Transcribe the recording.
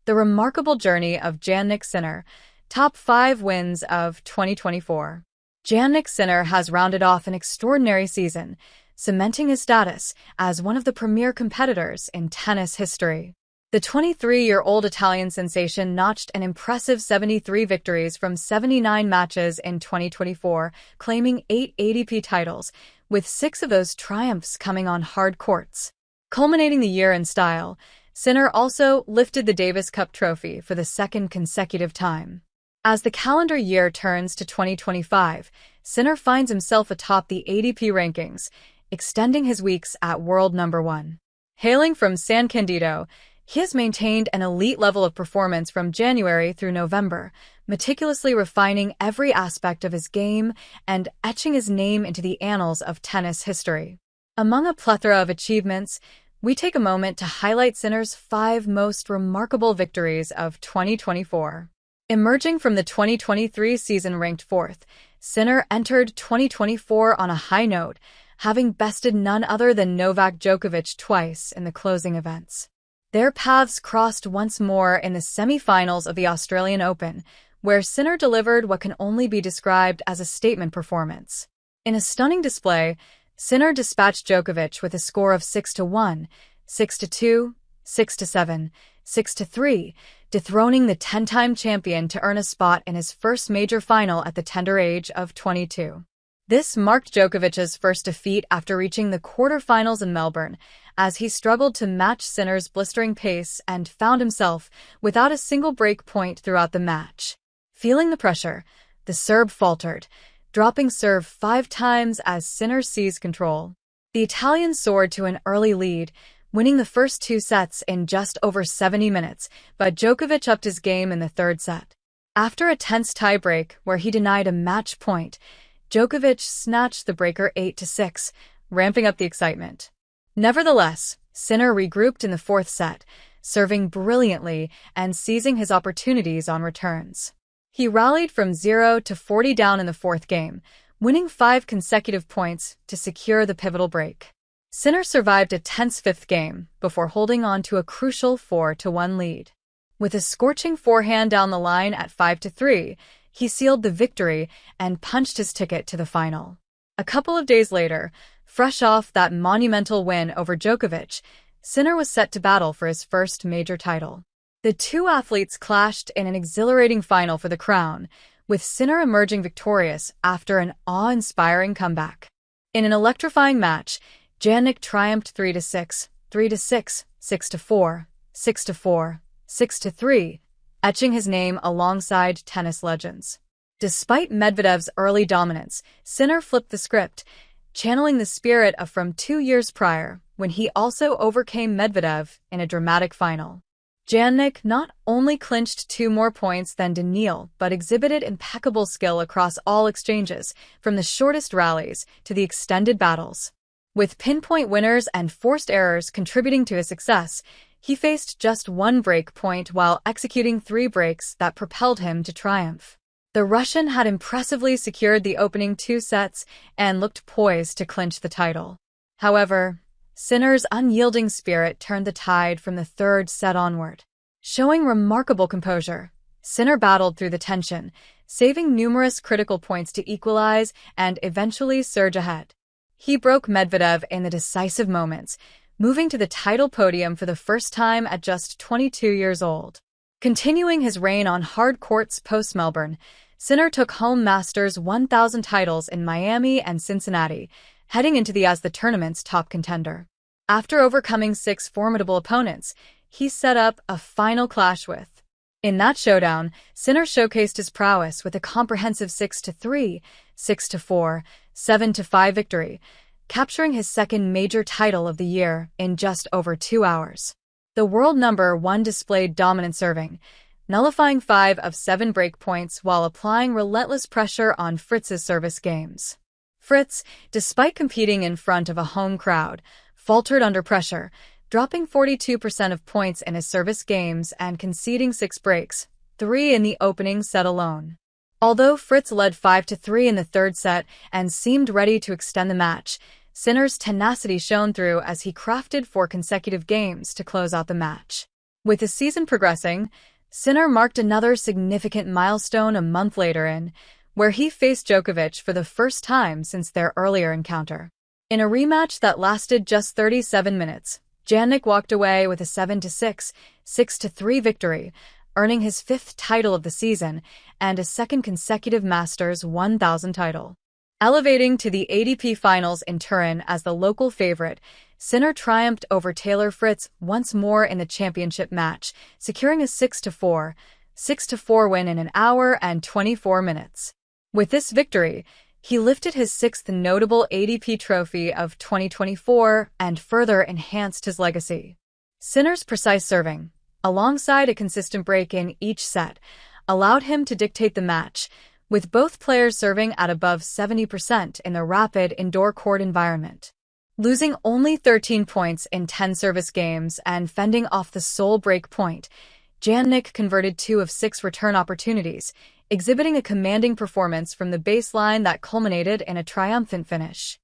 The remarkable journey of Jannik Sinner, top 5 wins of 2024. Jannik Sinner has rounded off an extraordinary season, cementing his status as one of the premier competitors in tennis history. The 23-year-old Italian sensation notched an impressive 73 victories from 79 matches in 2024, claiming 8 ATP titles, with 6 of those triumphs coming on hard courts. Culminating the year in style, Sinner also lifted the Davis Cup trophy for the second consecutive time. As the calendar year turns to 2025, Sinner finds himself atop the ATP rankings, extending his weeks at world number 1. Hailing from San Candido, he has maintained an elite level of performance from January through November, meticulously refining every aspect of his game and etching his name into the annals of tennis history. Among a plethora of achievements, we take a moment to highlight Sinner's 5 most remarkable victories of 2024. Emerging from the 2023 season ranked 4th, Sinner entered 2024 on a high note, having bested none other than Novak Djokovic twice in the closing events. Their paths crossed once more in the semi-finals of the Australian Open, where Sinner delivered what can only be described as a statement performance. In a stunning display, Sinner dispatched Djokovic with a score of 6-1, 6-2, 6-7, 6-3, dethroning the 10-time champion to earn a spot in his first major final at the tender age of 22. This marked Djokovic's first defeat after reaching the quarterfinals in Melbourne, as he struggled to match Sinner's blistering pace and found himself without a single break point throughout the match. Feeling the pressure, the Serb faltered, dropping serve 5 times as Sinner seized control. The Italian soared to an early lead, winning the first 2 sets in just over 70 minutes, but Djokovic upped his game in the 3rd set. After a tense tiebreak where he denied a match point, Djokovic snatched the breaker 8-6, ramping up the excitement. Nevertheless, Sinner regrouped in the 4th set, serving brilliantly and seizing his opportunities on returns. He rallied from 0-40 down in the 4th game, winning 5 consecutive points to secure the pivotal break. Sinner survived a tense 5th game before holding on to a crucial 4-1 lead. With a scorching forehand down the line at 5-3, he sealed the victory and punched his ticket to the final. A couple of days later, fresh off that monumental win over Djokovic, Sinner was set to battle for his first major title. The 2 athletes clashed in an exhilarating final for the crown, with Sinner emerging victorious after an awe-inspiring comeback. In an electrifying match, Jannik triumphed 3-6, 3-6, 6-4, 6-4, 6-3, etching his name alongside tennis legends. Despite Medvedev's early dominance, Sinner flipped the script, channeling the spirit of from 2 years prior, when he also overcame Medvedev in a dramatic final. Jannik not only clinched 2 more points than Daniil, but exhibited impeccable skill across all exchanges, from the shortest rallies to the extended battles. With pinpoint winners and forced errors contributing to his success, he faced just 1 break point while executing 3 breaks that propelled him to triumph. The Russian had impressively secured the opening 2 sets and looked poised to clinch the title. However, Sinner's unyielding spirit turned the tide from the 3rd set onward. Showing remarkable composure, Sinner battled through the tension, saving numerous critical points to equalize and eventually surge ahead. He broke Medvedev in the decisive moments, moving to the title podium for the first time at just 22 years old. Continuing his reign on hard courts post-Melbourne, Sinner took home Masters 1000 titles in Miami and Cincinnati, heading into the tournament's top contender. After overcoming 6 formidable opponents, he set up a final clash with. In that showdown, Sinner showcased his prowess with a comprehensive 6-3, 6-4, 7-5 victory, capturing his 2nd major title of the year in just over 2 hours. The world number 1 displayed dominant serving, nullifying 5 of 7 break points while applying relentless pressure on Fritz's service games. Fritz, despite competing in front of a home crowd, faltered under pressure, dropping 42% of points in his service games and conceding 6 breaks, 3 in the opening set alone. Although Fritz led 5-3 in the 3rd set and seemed ready to extend the match, Sinner's tenacity shone through as he crafted 4 consecutive games to close out the match. With the season progressing, Sinner marked another significant milestone a month later where he faced Djokovic for the first time since their earlier encounter. In a rematch that lasted just 37 minutes, Jannik walked away with a 7-6, 6-3 victory, earning his fifth title of the season and a second consecutive Masters 1000 title. Elevating to the ATP Finals in Turin as the local favorite, Sinner triumphed over Taylor Fritz once more in the championship match, securing a 6-4, 6-4 win in an hour and 24 minutes. With this victory, he lifted his sixth notable ATP trophy of 2024 and further enhanced his legacy. Sinner's precise serving, alongside a consistent break in each set, allowed him to dictate the match, with both players serving at above 70% in the rapid indoor court environment. Losing only 13 points in 10 service games and fending off the sole break point, Jannik converted 2 of 6 return opportunities, exhibiting a commanding performance from the baseline that culminated in a triumphant finish.